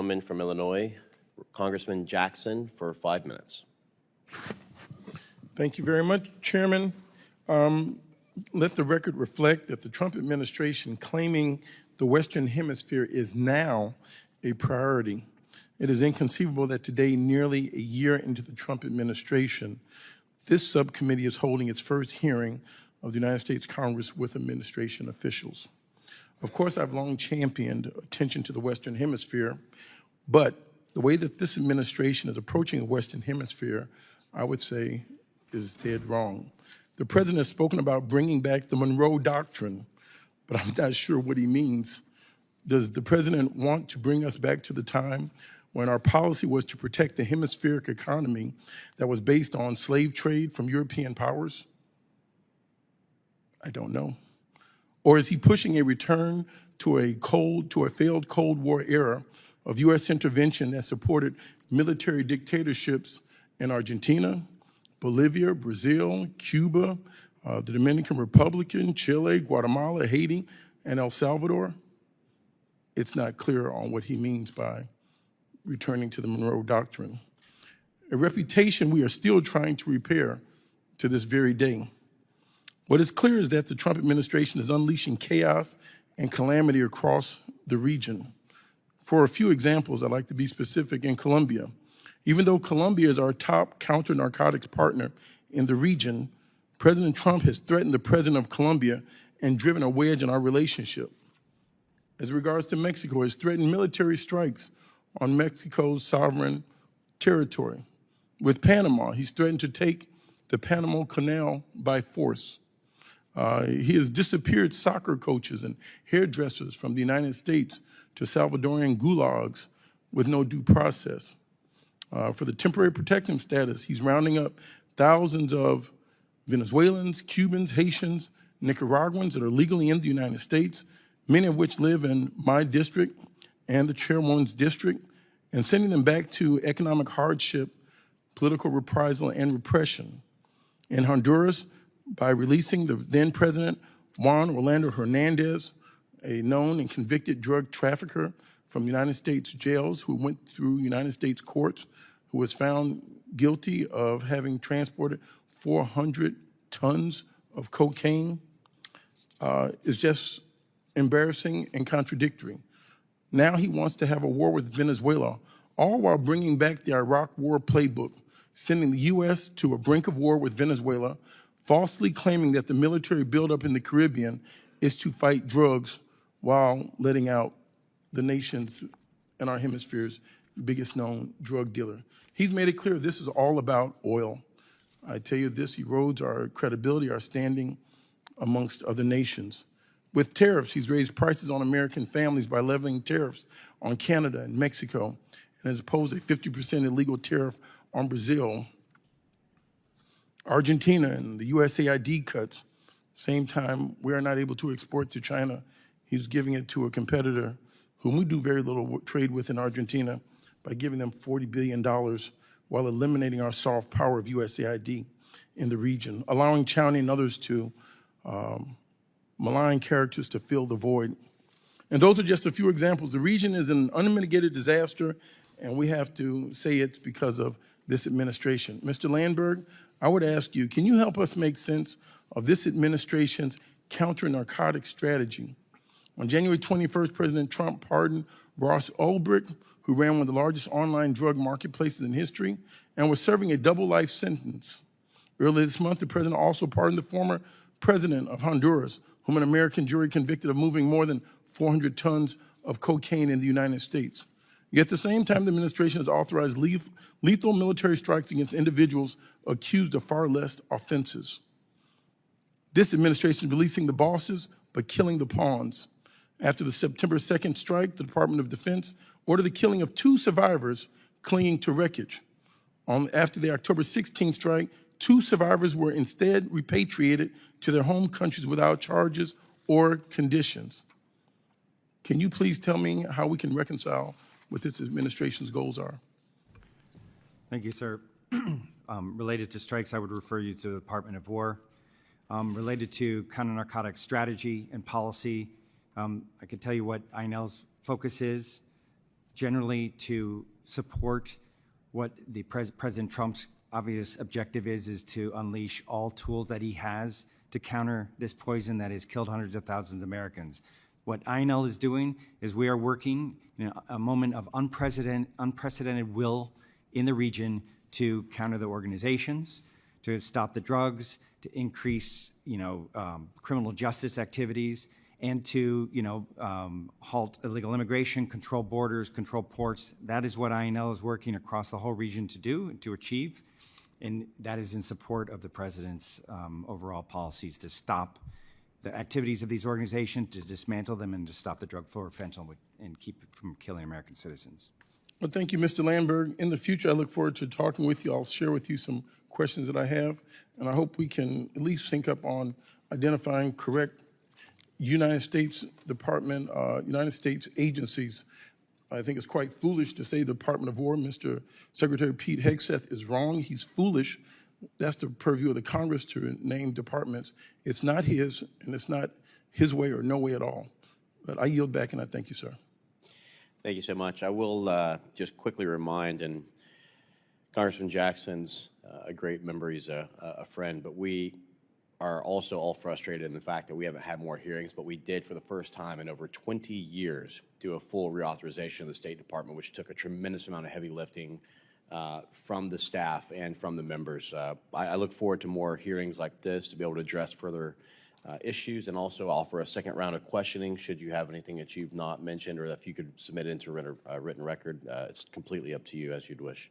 gentleman from Illinois, Congressman Jackson, for 5 minutes. Thank you very much, Chairman. Let the record reflect that the Trump administration claiming the Western Hemisphere is now a priority. It is inconceivable that today, nearly a year into the Trump administration, this subcommittee is holding its first hearing of the United States Congress with administration officials. Of course, I've long championed attention to the Western Hemisphere, but the way that this administration is approaching the Western Hemisphere, I would say, is dead wrong. The president has spoken about bringing back the Monroe Doctrine, but I'm not sure what he means. Does the president want to bring us back to the time when our policy was to protect the hemispheric economy that was based on slave trade from European powers? I don't know. Or is he pushing a return to a failed Cold War era of U.S. intervention that supported military dictatorships in Argentina, Bolivia, Brazil, Cuba, the Dominican Republic, Chile, Guatemala, Haiti, and El Salvador? It's not clear on what he means by returning to the Monroe Doctrine. A reputation we are still trying to repair to this very day. What is clear is that the Trump administration is unleashing chaos and calamity across the region. For a few examples, I'd like to be specific in Colombia. Even though Colombia is our top counter-narcotics partner in the region, President Trump has threatened the president of Colombia and driven a wedge in our relationship. As regards to Mexico, he has threatened military strikes on Mexico's sovereign territory. With Panama, he's threatened to take the Panama Canal by force. He has disappeared soccer coaches and hairdressers from the United States to Salvadorian gulags with no due process. For the temporary protective status, he's rounding up thousands of Venezuelans, Cubans, Haitians, Nicaraguans that are legally in the United States, many of which live in my district and the chairwoman's district, and sending them back to economic hardship, political reprisal, and repression. In Honduras, by releasing the then president, Juan Orlando Hernandez, a known and convicted drug trafficker from United States jails who went through United States courts, who was found guilty of having transported 400 tons of cocaine, is just embarrassing and contradictory. Now he wants to have a war with Venezuela, all while bringing back the Iraq War playbook, sending the U.S. to a brink of war with Venezuela, falsely claiming that the military buildup in the Caribbean is to fight drugs while letting out the nation's and our hemisphere's biggest known drug dealer. He's made it clear this is all about oil. I tell you, this erodes our credibility, our standing amongst other nations. With tariffs, he's raised prices on American families by levying tariffs on Canada and Mexico, and has imposed a 50% illegal tariff on Brazil. Argentina and the USAID cuts, same time we are not able to export to China, he's giving it to a competitor whom we do very little trade with in Argentina by giving them $40 billion while eliminating our soft power of USAID in the region, allowing China and others to malign characters to fill the void. And those are just a few examples. The region is an unmitigated disaster, and we have to say it's because of this administration. Mr. Landberg, I would ask you, can you help us make sense of this administration's counter-narcotics strategy? On January 21st, President Trump pardoned Ross Ulbricht, who ran one of the largest online drug marketplaces in history and was serving a double life sentence. Earlier this month, the president also pardoned the former president of Honduras, whom an American jury convicted of moving more than 400 tons of cocaine in the United States. Yet at the same time, the administration has authorized lethal military strikes against individuals accused of far less offenses. This administration is releasing the bosses, but killing the pawns. After the September 2nd strike, the Department of Defense ordered the killing of 2 survivors clinging to wreckage. After the October 16th strike, 2 survivors were instead repatriated to their home countries without charges or conditions. Can you please tell me how we can reconcile what this administration's goals are? Thank you, sir. Related to strikes, I would refer you to the Department of War. Related to counter-narcotics strategy and policy, I can tell you what INL's focus is. generally to support what the President Trump's obvious objective is to unleash all tools that he has to counter this poison that has killed hundreds of thousands of Americans. What INL is doing is we are working in a moment of unprecedented will in the region to counter the organizations, to stop the drugs, to increase, criminal justice activities, and to, halt illegal immigration, control borders, control ports. That is what INL is working across the whole region to do and to achieve, and that is in support of the president's overall policies to stop the activities of these organizations, to dismantle them, and to stop the drug flow of fentanyl and keep it from killing American citizens. Well, thank you, Mr. Landberg. In the future, I look forward to talking with you. I'll share with you some questions that I have, and I hope we can at least sync up on identifying correct United States agencies. I think it's quite foolish to say Department of War. Mr. Secretary Pete Hegseth is wrong. He's foolish. That's the purview of the Congress to name departments. It's not his, and it's not his way or no way at all. But I yield back, and I thank you, sir. Thank you so much. I will just quickly remind, and Congressman Jackson's a great member, he's a friend, but we are also all frustrated in the fact that we haven't had more hearings, but we did for the first time in over 20 years do a full reauthorization of the State Department, which took a tremendous amount of heavy lifting from the staff and from the members. I look forward to more hearings like this to be able to address further issues and also offer a second round of questioning should you have anything that you've not mentioned or if you could submit it into a written record. It's completely up to you as you'd wish.